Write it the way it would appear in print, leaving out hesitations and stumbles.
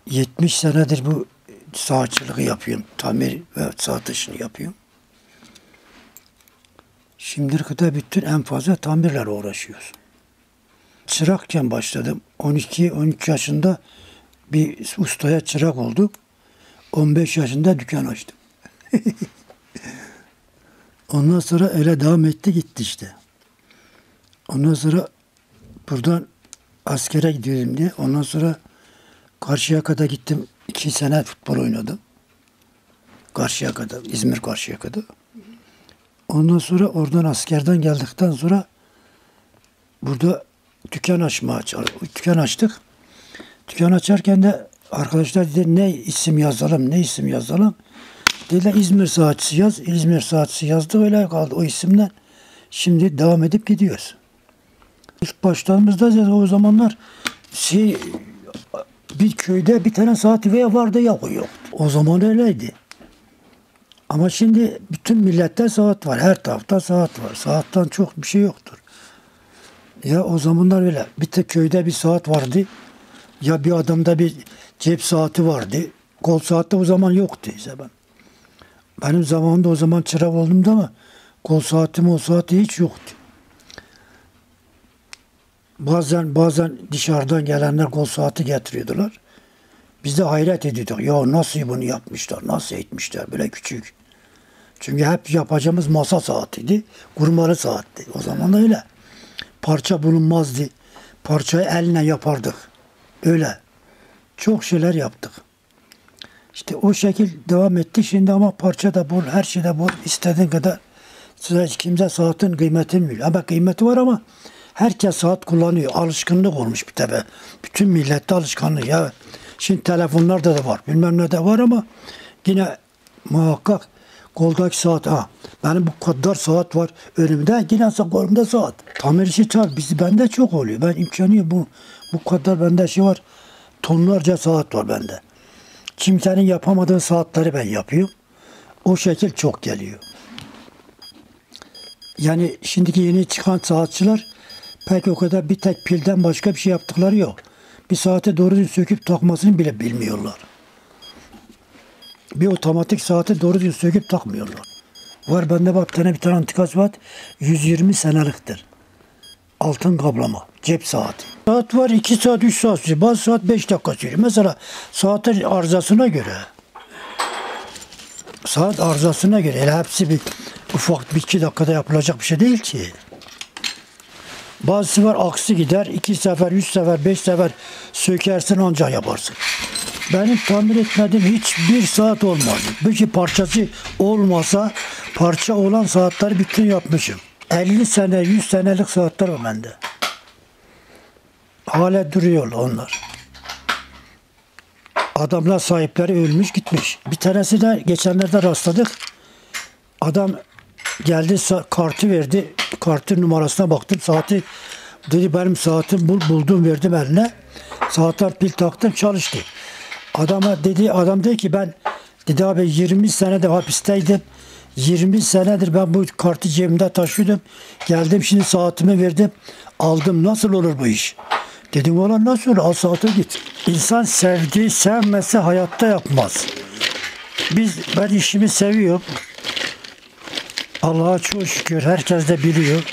70 senedir bu saatçılığı yapıyorum. Tamir ve saat işini yapıyorum. Şimdiye kadar bütün en fazla tamirlerle uğraşıyoruz. Çırakken başladım. 12-13 yaşında bir ustaya çırak olduk. 15 yaşında dükkan açtım. Ondan sonra öyle devam etti gitti işte. Ondan sonra buradan askere gidiyorum diye. Ondan sonra Karşıyaka'da gittim. 2 sene futbol oynadım. Karşıyaka'da, İzmir Karşıyaka'da. Ondan sonra oradan askerden geldikten sonra burada dükkan açtık. Dükkan açarken de arkadaşlar dedi ne isim yazalım. Dediler İzmir Saatçisi yaz. İzmir Saatçisi yazdık öyle kaldı o isimden. Şimdi devam edip gidiyoruz. İlk başladığımızda o zamanlar bir köyde bir tane saat veya vardı ya yok. O zaman öyleydi. Ama şimdi bütün millette saat var. Her tarafta saat var. Saatten çok bir şey yoktur. Ya o zamanlar öyle. Bir tek köyde bir saat vardı. Ya bir adamda bir cep saati vardı. Kol saati o zaman yoktu işte benim zamanımda o zaman çırak oldum da ama kol saati hiç yoktu. Bazen dışarıdan gelenler kol saati getiriyordular. Biz de hayret ediyorduk. Ya nasıl bunu yapmışlar, nasıl etmişler böyle küçük. Çünkü hep yapacağımız masa saatiydi, kurmalı saatti. O zaman da öyle. Parça bulunmazdı. Parçayı eline yapardık. Öyle. Çok şeyler yaptık. İşte o şekil devam etti. Şimdi ama parça da bol, her şey de bol. İstediğin kadar kimse saatin kıymetini bilmiyor. Ama kıymeti var ama herkes saat kullanıyor. Alışkanlık olmuş bir tabi. Bütün millette alışkanlık. Ya şimdi telefonlarda da var. Bilmem ne de var ama yine muhakkak koldaki saat. Benim bu kadar saat var önümde. Yine kolumda saat. Tamir işi bende çok oluyor. Ben imkanı yok. Bu kadar bende şey var. Tonlarca saat var bende. Kimsenin yapamadığı saatleri ben yapıyorum. O şekil çok geliyor. Yani şimdiki yeni çıkan saatçiler pek o kadar bir tek pilden başka bir şey yaptıkları yok. Bir saate doğru düzgün söküp takmasını bile bilmiyorlar. Bir otomatik saate doğru düzgün söküp takmıyorlar. Var bende bak bir tane antika saat 120 seneliktir. Altın kaplama. Cep saati. Saat var 2 saat 3 saat sürüyor. Bazı saat 5 dakika sürüyor. Mesela saatin arızasına göre. Saat arızasına göre. Yani hepsi bir ufak 2 dakikada yapılacak bir şey değil ki. Bazısı var aksi gider. 2 sefer, 3 sefer, 5 sefer sökersin ancak yaparsın. Benim tamir etmediğim hiçbir saat olmadı. Çünkü parçası olmasa parça olan saatleri bütün yapmışım. 50 sene, 100 senelik saatler var bende. Hala duruyor onlar. Adamlar sahipleri ölmüş gitmiş. Bir tanesi de geçenlerde rastladık. Adam geldi kartı verdi. Kartın numarasına baktım. Saati dedi benim saatim buldum verdim eline. Saatler pil taktım çalıştı. Adam dedi ki ben dedi abi 20 senedir hapisteydim. 20 senedir ben bu kartı cebimde taşıyordum. Geldim şimdi saatimi verdim. Aldım nasıl olur bu iş? Dedim olan nasıl olur? Al saate git. İnsan sevdiği sevmese hayatta yapmaz. Ben işimi seviyorum. Allah'a çok şükür herkes de biliyor.